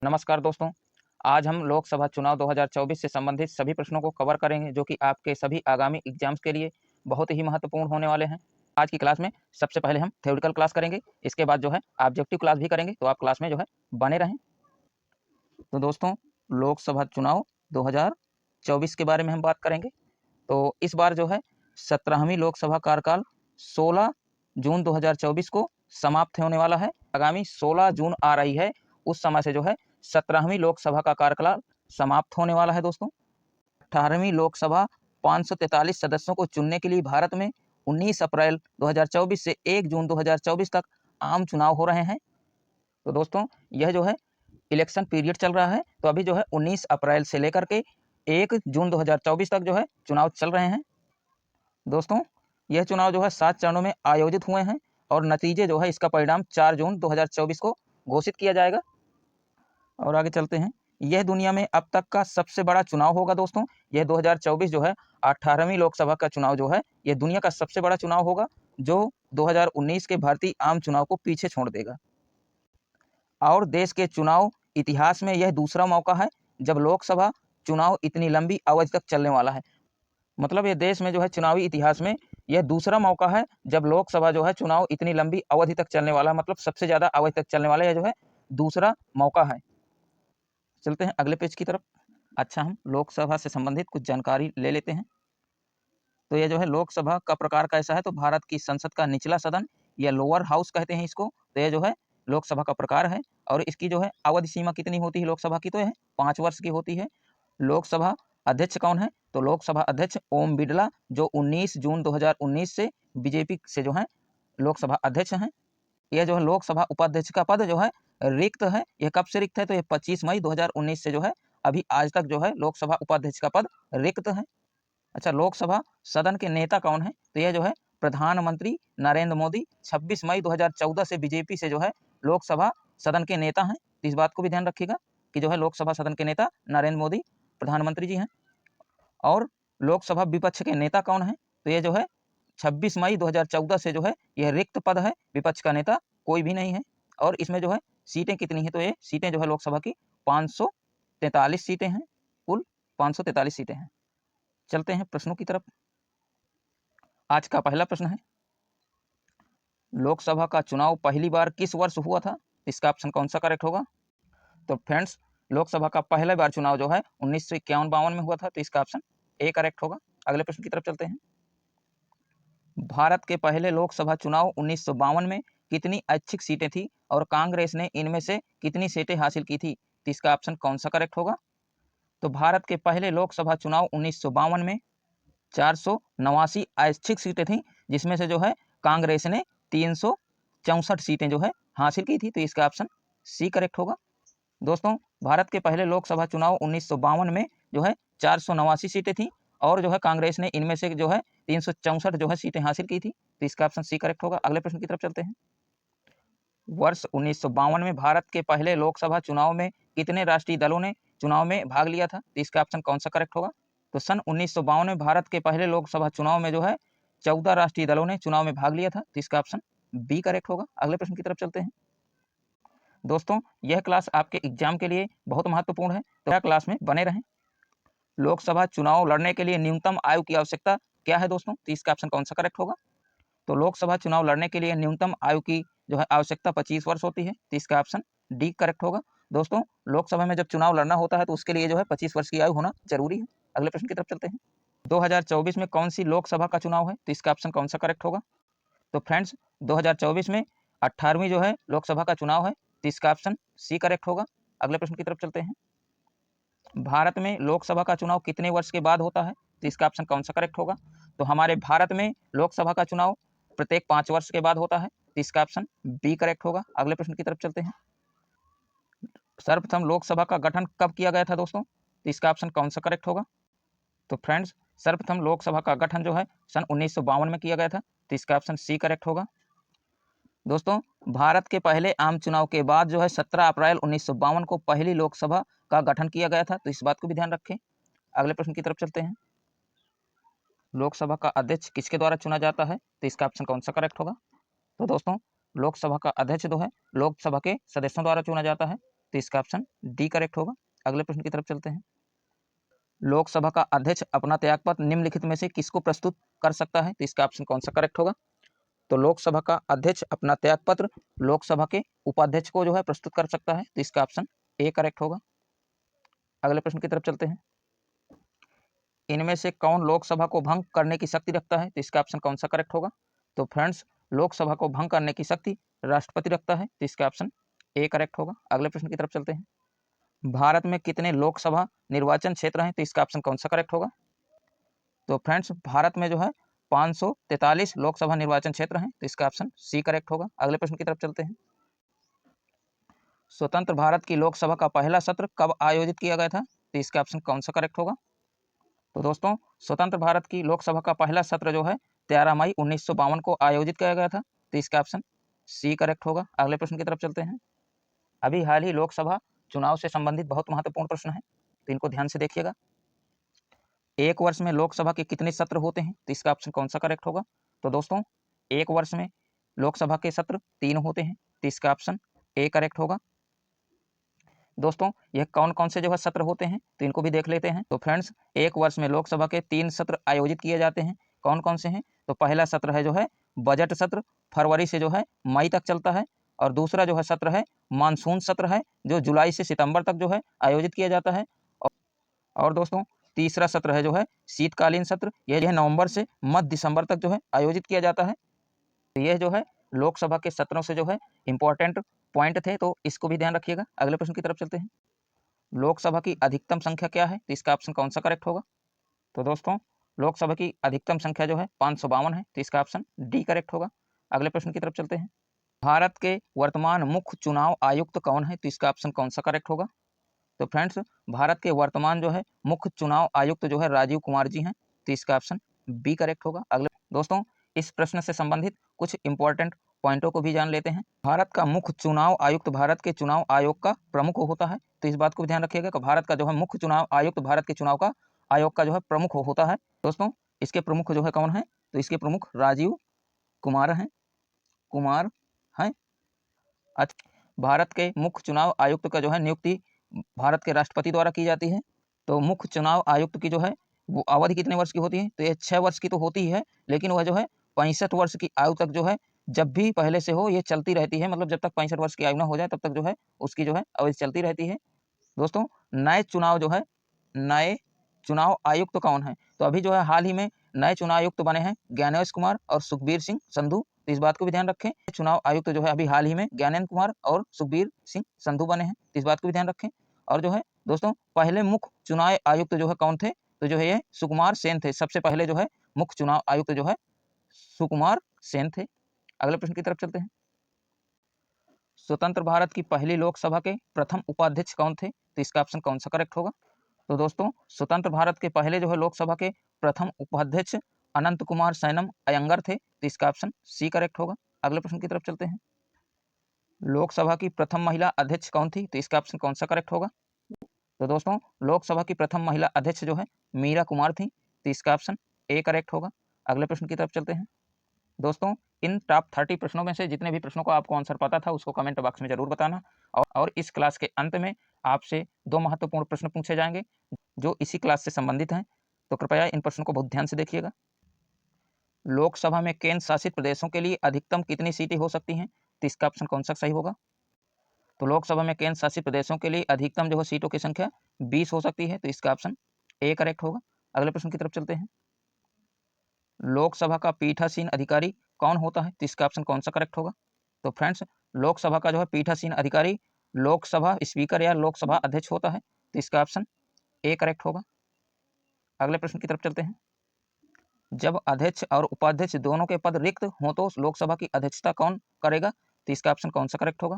नमस्कार दोस्तों, आज हम लोकसभा चुनाव 2024 से संबंधित सभी प्रश्नों को कवर करेंगे जो कि आपके सभी आगामी एग्जाम्स के लिए बहुत ही महत्वपूर्ण होने वाले हैं। आज की क्लास में सबसे पहले हम थ्योरेटिकल क्लास करेंगे, इसके बाद जो है ऑब्जेक्टिव क्लास भी करेंगे, तो आप क्लास में जो है बने रहें। तो दोस्तों, लोकसभा चुनाव 2024 के बारे में हम बात करेंगे। तो इस बार जो है 17वीं लोकसभा कार्यकाल 16 जून 2024 को समाप्त होने वाला है। आगामी 16 जून आ रही है, उस समय से जो है 17वीं लोकसभा का कार्यकाल समाप्त होने वाला है। दोस्तों, 18वीं लोकसभा 543 सदस्यों को चुनने के लिए भारत में 19 अप्रैल 2024 से 1 जून 2024 तक आम चुनाव हो रहे हैं। तो दोस्तों, यह जो है इलेक्शन पीरियड चल रहा है, तो अभी जो है 19 अप्रैल से लेकर के 1 जून 2024 तक जो है चुनाव चल रहे हैं। दोस्तों, यह चुनाव जो है 7 चरणों में आयोजित हुए हैं और नतीजे जो है इसका परिणाम 4 जून 2024 को घोषित किया जाएगा। और आगे चलते हैं। यह दुनिया में अब तक का सबसे बड़ा चुनाव होगा। दोस्तों, यह 2024 जो है 18वीं लोकसभा का चुनाव जो है यह दुनिया का सबसे बड़ा चुनाव होगा, जो 2019 के भारतीय आम चुनाव को पीछे छोड़ देगा। और देश के चुनाव इतिहास में यह दूसरा मौका है जब लोकसभा चुनाव इतनी लंबी अवधि तक चलने वाला है। मतलब ये देश में जो है चुनावी इतिहास में यह दूसरा मौका है जब लोकसभा जो है चुनाव इतनी लंबी अवधि तक चलने वाला है, मतलब सबसे ज़्यादा अवधि तक चलने वाला है, जो है दूसरा मौका है। चलते हैं अगले पेज की तरफ। अच्छा, हम लोकसभा से संबंधित कुछ जानकारी ले लेते हैं। तो यह जो है लोकसभा का प्रकार कैसा है, तो भारत की संसद का निचला सदन या लोअर हाउस कहते हैं इसको। तो यह जो है लोकसभा का प्रकार है और इसकी जो है अवधि सीमा कितनी होती है लोकसभा की, तो यह 5 वर्ष की होती है। लोकसभा अध्यक्ष कौन है, तो लोकसभा अध्यक्ष ओम बिरला, जो 19 जून 2019 से बीजेपी से जो है लोकसभा अध्यक्ष हैं। यह जो है लोकसभा उपाध्यक्ष का पद जो है रिक्त है। यह कब से रिक्त है, तो यह 25 मई 2019 से जो है अभी आज तक जो है लोकसभा उपाध्यक्ष का पद रिक्त है। अच्छा, लोकसभा सदन के नेता कौन है, तो यह जो है प्रधानमंत्री नरेंद्र मोदी 26 मई 2014 से बीजेपी से जो है लोकसभा सदन के नेता हैं। तो इस बात को भी ध्यान रखिएगा कि जो है लोकसभा सदन के नेता नरेंद्र मोदी प्रधानमंत्री जी हैं। और लोकसभा विपक्ष के नेता कौन है, तो ये जो है 26 मई 2014 से जो है यह रिक्त पद है, विपक्ष का नेता कोई भी नहीं है। और इसमें जो है सीटें कितनी है, तो ये सीटें जो है लोकसभा की 543 सीटें हैं, कुल 543 सीटें हैं। चलते हैं प्रश्नों की तरफ। आज का पहला प्रश्न है, लोकसभा का चुनाव पहली बार किस वर्ष हुआ था, इसका ऑप्शन कौन सा करेक्ट होगा। तो फ्रेंड्स, लोकसभा का पहला बार चुनाव जो है 1951-52 में हुआ था, तो इसका ऑप्शन ए करेक्ट होगा। अगले प्रश्न की तरफ चलते हैं। भारत के पहले लोकसभा चुनाव 1952 में कितनी ऐच्छिक सीटें थी और कांग्रेस ने इनमें से कितनी सीटें हासिल की थी, तो इसका ऑप्शन कौन सा करेक्ट होगा। तो भारत के पहले लोकसभा चुनाव 1952 में 489 ऐच्छिक सीटें थीं, जिसमें से जो है कांग्रेस ने 364 सीटें जो है हासिल की थी, तो इसका ऑप्शन सी करेक्ट होगा। दोस्तों, भारत के पहले लोकसभा चुनाव 1952 में जो है 489 सीटें थीं और जो है कांग्रेस ने इनमें से जो है 364 जो है सीटें हासिल की थी, तो इसका ऑप्शन सी करेक्ट होगा। अगले प्रश्न की तरफ चलते हैं। वर्ष 1952 में भारत के पहले लोकसभा चुनाव में कितने राष्ट्रीय दलों ने चुनाव में भाग लिया था, तो इसका ऑप्शन कौन सा करेक्ट होगा। तो सन 1952 में भारत के पहले लोकसभा चुनाव में जो है 14 राष्ट्रीय दलों ने चुनाव में भाग लिया था, तो इसका ऑप्शन बी करेक्ट होगा। अगले प्रश्न की तरफ चलते हैं। दोस्तों, यह क्लास आपके एग्जाम के लिए बहुत महत्वपूर्ण है, तो यह क्लास में बने रहें। लोकसभा चुनाव लड़ने के लिए न्यूनतम आयु की आवश्यकता क्या है दोस्तों, तो इसका ऑप्शन कौन सा करेक्ट होगा। तो लोकसभा चुनाव लड़ने के लिए न्यूनतम आयु की जो है आवश्यकता 25 वर्ष होती है, तो इसका ऑप्शन डी करेक्ट होगा। दोस्तों, लोकसभा में जब चुनाव लड़ना होता है तो उसके लिए जो है 25 वर्ष की आयु होना जरूरी है। अगले प्रश्न की तरफ चलते हैं। 2024 में कौन सी लोकसभा का चुनाव है, तो इसका ऑप्शन कौन सा करेक्ट होगा। तो फ्रेंड्स, 2024 में 18वीं जो है लोकसभा का चुनाव है, तो इसका ऑप्शन सी करेक्ट होगा। अगले प्रश्न की तरफ चलते हैं। भारत में लोकसभा का चुनाव कितने वर्ष के बाद होता है, तो इसका ऑप्शन कौन सा करेक्ट होगा। तो हमारे भारत में लोकसभा का चुनाव प्रत्येक 5 वर्ष के बाद होता है, तो इसका ऑप्शन बी करेक्ट होगा। अगले प्रश्न की तरफ चलते हैं। सर्वप्रथम लोकसभा का गठन कब किया गया था दोस्तों, तो इसका ऑप्शन कौन सा करेक्ट होगा। तो फ्रेंड्स, सर्वप्रथम लोकसभा का गठन जो है सन 1952 में किया गया था, तो इसका ऑप्शन सी करेक्ट होगा। दोस्तों, भारत के पहले आम चुनाव के बाद जो है 17 अप्रैल 1952 को पहली लोकसभा का गठन किया गया था, तो इस बात को भी ध्यान रखें। अगले प्रश्न की तरफ चलते हैं। लोकसभा का अध्यक्ष किसके द्वारा चुना जाता है, तो इसका ऑप्शन कौन सा करेक्ट होगा। तो दोस्तों, लोकसभा का अध्यक्ष जो है लोकसभा के सदस्यों द्वारा चुना जाता है, तो इसका ऑप्शन डी करेक्ट होगा। अगले प्रश्न की तरफ चलते हैं। लोकसभा का अध्यक्ष अपना त्यागपत्र निम्नलिखित में से किसको प्रस्तुत कर सकता है? तो इसका ऑप्शन कौन सा करेक्ट होगा? तो लोकसभा का अध्यक्ष अपना त्यागपत्र लोकसभा के उपाध्यक्ष को जो है प्रस्तुत कर सकता है। तो इसका ऑप्शन ए करेक्ट होगा। अगले प्रश्न की तरफ चलते हैं। इनमें से कौन लोकसभा को भंग करने की शक्ति रखता है? तो इसका ऑप्शन कौन सा करेक्ट होगा? तो फ्रेंड्स, लोकसभा को भंग करने की शक्ति राष्ट्रपति रखता है। तो इसका ऑप्शन ए करेक्ट होगा। अगले प्रश्न की तरफ चलते हैं। भारत में कितने लोकसभा निर्वाचन क्षेत्र हैं? तो इसका ऑप्शन कौन सा करेक्ट होगा? तो फ्रेंड्स, भारत में जो है 543 लोकसभा निर्वाचन क्षेत्र हैं। तो इसका ऑप्शन सी करेक्ट होगा। अगले प्रश्न की तरफ चलते हैं। स्वतंत्र भारत की लोकसभा का पहला सत्र कब आयोजित किया गया था? तो इसका ऑप्शन कौन सा करेक्ट होगा? तो दोस्तों, स्वतंत्र भारत की लोकसभा का पहला सत्र जो है 13 मई 1952 को आयोजित किया गया था। तो इसका ऑप्शन सी करेक्ट होगा। अगले प्रश्न की तरफ चलते हैं। अभी हाल ही लोकसभा चुनाव से संबंधित बहुत महत्वपूर्ण प्रश्न है, तो इनको ध्यान से देखिएगा। एक वर्ष में लोकसभा के कितने सत्र होते हैं? तो इसका ऑप्शन कौन सा करेक्ट होगा? तो दोस्तों, एक वर्ष में लोकसभा के सत्र 3 होते हैं। तो इसका ऑप्शन ए करेक्ट होगा। दोस्तों, यह कौन कौन से जो है सत्र होते हैं, तो इनको भी देख लेते हैं। तो फ्रेंड्स, एक वर्ष में लोकसभा के 3 सत्र आयोजित किए जाते हैं। कौन कौन से हैं? तो पहला सत्र है जो है बजट सत्र, फरवरी से जो है मई तक चलता है। और दूसरा जो है सत्र है मानसून सत्र है, जो जुलाई से सितंबर तक जो है आयोजित किया जाता है। और दोस्तों, तीसरा सत्र है जो है शीतकालीन सत्र, यह जो है नवंबर से मध्य दिसंबर तक जो है आयोजित किया जाता है। तो यह जो है लोकसभा के सत्रों से जो है इंपॉर्टेंट पॉइंट थे, तो इसको भी ध्यान रखिएगा। अगले प्रश्न की तरफ चलते हैं। लोकसभा की अधिकतम संख्या क्या है? तो इसका ऑप्शन कौन सा करेक्ट होगा? तो दोस्तों, लोकसभा की अधिकतम संख्या जो है 552 है। तो इसका ऑप्शन डी करेक्ट होगा। अगले प्रश्न की तरफ चलते हैं। भारत के वर्तमान मुख्य चुनाव आयुक्त कौन है? तो इसका ऑप्शन कौन सा करेक्ट होगा? तो फ्रेंड्स, भारत के वर्तमान जो है मुख्य चुनाव आयुक्त जो है राजीव कुमार जी हैं। तो इसका ऑप्शन बी करेक्ट होगा। अगले दोस्तों, इस प्रश्न से संबंधित कुछ इंपॉर्टेंट पॉइंटों को भी जान लेते हैं। भारत का मुख्य चुनाव आयुक्त भारत के चुनाव आयोग का प्रमुख होता है। तो इस बात को भी ध्यान रखिएगा कि भारत का जो है मुख्य चुनाव आयुक्त भारत के चुनाव का आयोग का जो है प्रमुख होता है। दोस्तों, इसके प्रमुख जो है कौन है? तो इसके प्रमुख राजीव कुमार हैं। कुमार हैं। भारत के मुख्य चुनाव आयुक्त का जो है नियुक्ति भारत के राष्ट्रपति द्वारा की जाती है। तो मुख्य चुनाव आयुक्त की जो है वो अवधि कितने वर्ष की होती है? तो ये 6 वर्ष की तो होती ही है, लेकिन वह जो है 65 वर्ष की आयु तक जो है जब भी पहले से हो ये चलती रहती है। मतलब जब तक 65 वर्ष की आयु ना हो जाए तब तक जो है उसकी जो है अवधि चलती रहती है। दोस्तों, नए चुनाव जो है नए चुनाव आयुक्त कौन है? तो अभी जो है हाल ही में नए चुनाव आयुक्त बने हैं ज्ञानेश कुमार और सुखबीर सिंह संधू। तो इस बात को भी ध्यान रखें। चुनाव आयुक्त जो है अभी हाल ही में ज्ञानेन्द्र कुमार और सुखबीर सिंह संधू बने हैं। तो इस बात को भी ध्यान रखें। और जो है दोस्तों, पहले मुख्य चुनाव आयुक्त जो है कौन थे? तो जो है ये सुकुमार सेन थे। सबसे पहले जो है मुख्य चुनाव आयुक्त जो है सुकुमार सेन थे। अगले प्रश्न की तरफ चलते हैं। स्वतंत्र भारत की पहली लोकसभा के प्रथम उपाध्यक्ष कौन थे? तो इसका ऑप्शन कौन सा करेक्ट होगा? तो दोस्तों, स्वतंत्र भारत के पहले जो है लोकसभा के प्रथम उपाध्यक्ष अनंत कुमार सैनम अयंगर थे। तो इसका ऑप्शन सी करेक्ट होगा। अगले प्रश्न की तरफ चलते हैं। लोकसभा की प्रथम महिला अध्यक्ष कौन थी? तो इसका ऑप्शन कौन सा करेक्ट होगा? तो दोस्तों, लोकसभा की प्रथम महिला अध्यक्ष जो है मीरा कुमार थी। तो इसका ऑप्शन ए करेक्ट होगा। अगले प्रश्न की तरफ चलते हैं। दोस्तों, इन टॉप 30 प्रश्नों में से जितने भी प्रश्नों को आपको आंसर पता था उसको कमेंट बॉक्स में जरूर बताना। और इस क्लास के अंत में आपसे 2 महत्वपूर्ण प्रश्न पूछे जाएंगे जो इसी क्लास से संबंधित हैं। तो कृपया इन प्रश्नों को बहुत ध्यान से देखिएगा। लोकसभा में केंद्र शासित प्रदेशों के लिए अधिकतम कितनी सीटें हो सकती हैं? तो इसका ऑप्शन कौन सा सही होगा? तो लोकसभा में केंद्र शासित प्रदेशों के लिए अधिकतम जो है सीटों की संख्या 20 हो सकती है। तो इसका ऑप्शन ए करेक्ट होगा। अगले प्रश्न की तरफ चलते हैं। लोकसभा का पीठासीन अधिकारी कौन होता है? तो इसका ऑप्शन कौन सा करेक्ट होगा? तो फ्रेंड्स, लोकसभा का जो है पीठासीन अधिकारी लोकसभा स्पीकर या लोकसभा अध्यक्ष होता है। तो इसका ऑप्शन ए करेक्ट होगा। अगले प्रश्न की तरफ चलते हैं। जब अध्यक्ष और उपाध्यक्ष दोनों के पद रिक्त हों तो लोकसभा की अध्यक्षता कौन करेगा? तो इसका ऑप्शन कौन सा करेक्ट होगा?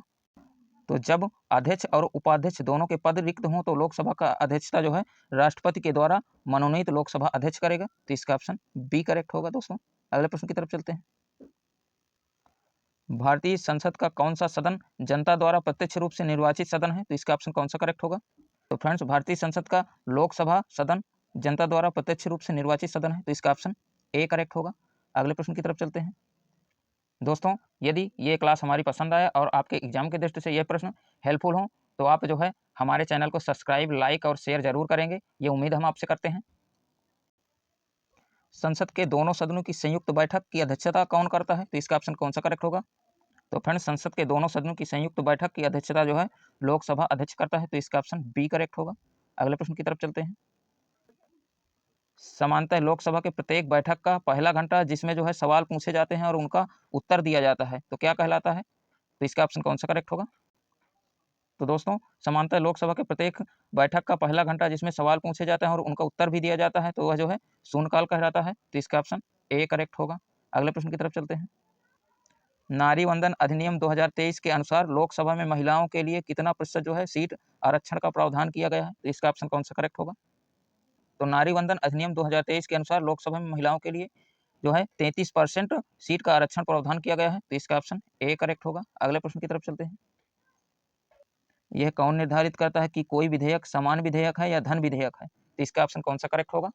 तो जब अध्यक्ष और उपाध्यक्ष दोनों के पद रिक्त हों तो लोकसभा का अध्यक्षता जो है राष्ट्रपति के द्वारा मनोनीत लोकसभा अध्यक्ष करेगा। तो इसका ऑप्शन बी करेक्ट होगा। दोस्तों, अगले प्रश्न की तरफ चलते हैं। भारतीय संसद का कौन सा सदन जनता द्वारा प्रत्यक्ष रूप से निर्वाचित सदन है? तो इसका ऑप्शन कौन सा करेक्ट होगा? तो फ्रेंड्स, भारतीय संसद का लोकसभा सदन जनता द्वारा प्रत्यक्ष रूप से निर्वाचित सदन है। तो इसका ऑप्शन ए करेक्ट होगा। अगले प्रश्न की तरफ चलते हैं। दोस्तों, यदि ये क्लास हमारी पसंद आया और आपके एग्जाम की दृष्टि से ये प्रश्न हेल्पफुल हो तो आप जो है हमारे चैनल को सब्सक्राइब, लाइक और शेयर जरूर करेंगे, ये उम्मीद हम आपसे करते हैं। संसद के दोनों सदनों की संयुक्त बैठक की अध्यक्षता कौन करता है? तो इसका ऑप्शन कौन सा करेक्ट होगा? तो फ्रेंड्स, संसद के दोनों सदनों की संयुक्त बैठक की अध्यक्षता जो है लोकसभा अध्यक्ष करता है, तो इसका ऑप्शन बी करेक्ट होगा। अगले प्रश्न की तरफ चलते हैं। सामान्यतः लोकसभा के प्रत्येक बैठक का पहला घंटा जिसमें जो है सवाल पूछे जाते हैं और उनका उत्तर दिया जाता है, तो क्या कहलाता है? तो इसका ऑप्शन कौन सा करेक्ट होगा? तो दोस्तों, सामान्यतः लोकसभा के प्रत्येक बैठक का पहला घंटा जिसमें सवाल पूछे जाते हैं और उनका उत्तर भी दिया जाता है, तो वह जो है शून्यकाल कहलाता है, तो इसका ऑप्शन ए करेक्ट होगा। अगले प्रश्न की तरफ चलते हैं। नारी वंदन अधिनियम 2023 के अनुसार लोकसभा में महिलाओं के लिए कितना प्रतिशत जो है सीट आरक्षण का प्रावधान किया गया है? तो इसका ऑप्शन कौन सा करेक्ट होगा? तो नारी वंदन अधिनियम 2023 के अनुसार लोकसभा में महिलाओं के लिए जो है 33% सीट का आरक्षण प्रावधान किया गया है, तो इसका ऑप्शन ए करेक्ट होगा। अगले प्रश्न की तरफ चलते हैं। यह कौन निर्धारित करता है कि कोई विधेयक समान विधेयक है या धन विधेयक है? तो इसका ऑप्शन कौन सा करेक्ट होगा?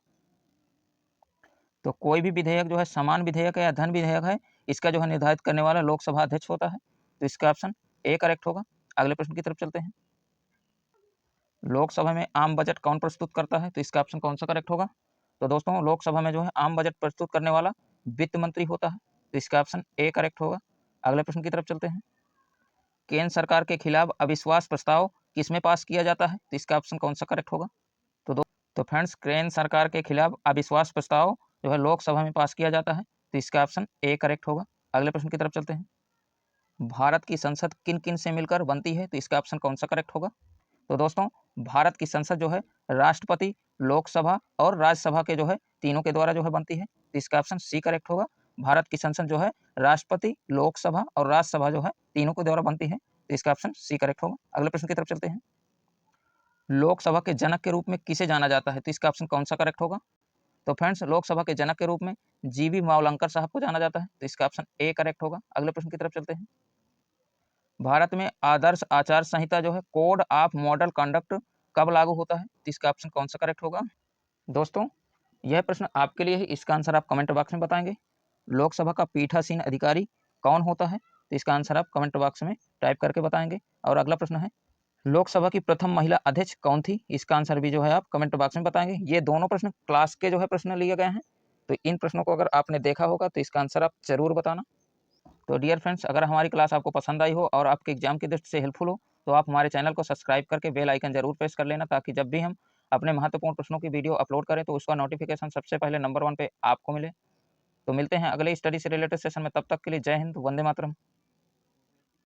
तो कोई भी विधेयक जो है समान विधेयक है या धन विधेयक है, इसका जो है निर्धारित करने वाला लोकसभा अध्यक्ष होता है, तो इसका ऑप्शन ए करेक्ट होगा। अगले प्रश्न की तरफ चलते हैं। लोकसभा में आम बजट कौन प्रस्तुत करता है? तो इसका ऑप्शन कौन सा करेक्ट होगा? तो दोस्तों, लोकसभा में जो है आम बजट प्रस्तुत करने वाला वित्त मंत्री होता है, तो इसका ऑप्शन ए करेक्ट होगा। अगले प्रश्न की तरफ चलते हैं। केंद्र सरकार के खिलाफ अविश्वास प्रस्ताव किसमें पास किया जाता है? तो इसका ऑप्शन कौन सा करेक्ट होगा? तो फ्रेंड्स, केंद्र सरकार के खिलाफ अविश्वास प्रस्ताव जो है लोकसभा में पास किया जाता है, तो इसका ऑप्शन ए करेक्ट होगा। अगले प्रश्न की तरफ चलते हैं। भारत की संसद किन किन से मिलकर बनती है? तो इसका ऑप्शन कौन सा करेक्ट होगा? तो दोस्तों, भारत की संसद जो है राष्ट्रपति, लोकसभा और राज्यसभा के जो है तीनों के द्वारा जो है बनती है, तो इसका ऑप्शन सी करेक्ट होगा। भारत की संसद जो है राष्ट्रपति, लोकसभा और राज्यसभा जो है तीनों के द्वारा बनती है, तो इसका ऑप्शन सी करेक्ट होगा। अगले प्रश्न की तरफ चलते हैं। लोकसभा के जनक के रूप में किसे जाना जाता है? तो इसका ऑप्शन कौन सा करेक्ट होगा? तो फ्रेंड्स, लोकसभा के जनक के रूप में जीवी मावलंकर साहब को जाना जाता है, तो इसका ऑप्शन ए करेक्ट होगा। अगले प्रश्न की तरफ चलते हैं। भारत में आदर्श आचार संहिता जो है कोड ऑफ मॉडल कंडक्ट कब लागू होता है? तो इसका ऑप्शन कौन सा करेक्ट होगा? दोस्तों, यह प्रश्न आपके लिए है, इसका आंसर आप कमेंट बॉक्स में बताएंगे। लोकसभा का पीठासीन अधिकारी कौन होता है? तो इसका आंसर आप कमेंट बॉक्स में टाइप करके बताएंगे। और अगला प्रश्न है, लोकसभा की प्रथम महिला अध्यक्ष कौन थी? इसका आंसर भी जो है आप कमेंट बॉक्स में बताएंगे। ये दोनों प्रश्न क्लास के जो है प्रश्न लिए गए हैं, तो इन प्रश्नों को अगर आपने देखा होगा तो इसका आंसर आप जरूर बताना। तो डियर फ्रेंड्स, अगर हमारी क्लास आपको पसंद आई हो और आपके एग्जाम की दृष्टि से हेल्पफुल हो, तो आप हमारे चैनल को सब्सक्राइब करके बेल आइकन जरूर प्रेस कर लेना, ताकि जब भी हम अपने महत्वपूर्ण प्रश्नों की वीडियो अपलोड करें तो उसका नोटिफिकेशन सबसे पहले नंबर 1 पे आपको मिले। तो मिलते हैं अगले स्टडी से रिलेटेड सेशन में, तब तक के लिए जय हिंद, वंदे मातरम।